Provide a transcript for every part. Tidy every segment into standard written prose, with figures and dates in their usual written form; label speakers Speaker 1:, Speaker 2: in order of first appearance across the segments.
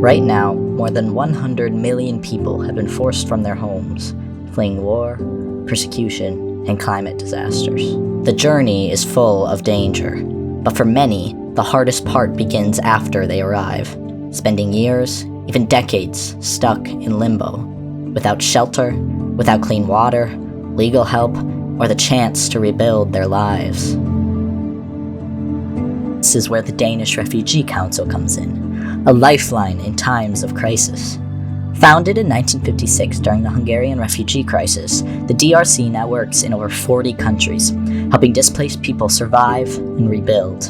Speaker 1: Right now, more than 100 million people have been forced from their homes, fleeing war, persecution, and climate disasters. The journey is full of danger, but for many, the hardest part begins after they arrive, spending years, even decades, stuck in limbo, without shelter, without clean water, legal help, or the chance to rebuild their lives. This is where the Danish Refugee Council comes in, a lifeline in times of crisis. Founded in 1956 during the Hungarian refugee crisis, the DRC now works in over 40 countries, helping displaced people survive and rebuild.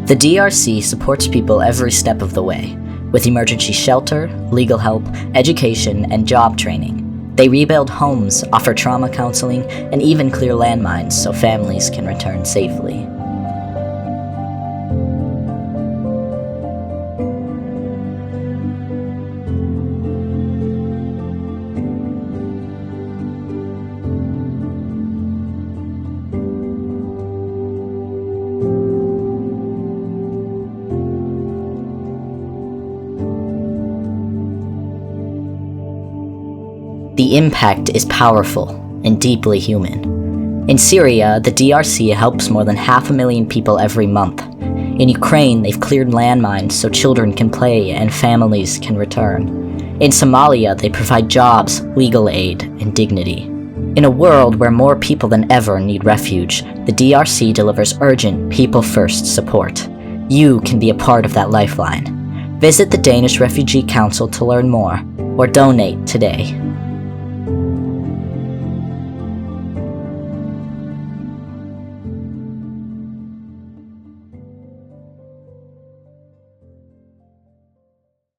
Speaker 1: The DRC supports people every step of the way, with emergency shelter, legal help, education, and job training. They rebuild homes, offer trauma counseling, and even clear landmines so families can return safely. The impact is powerful and deeply human. In Syria, the DRC helps more than 500,000 people every month. In Ukraine, they've cleared landmines so children can play and families can return. In Somalia, they provide jobs, legal aid, and dignity. In a world where more people than ever need refuge, the DRC delivers urgent, people-first support. You can be a part of that lifeline. Visit the Danish Refugee Council to learn more, or donate today.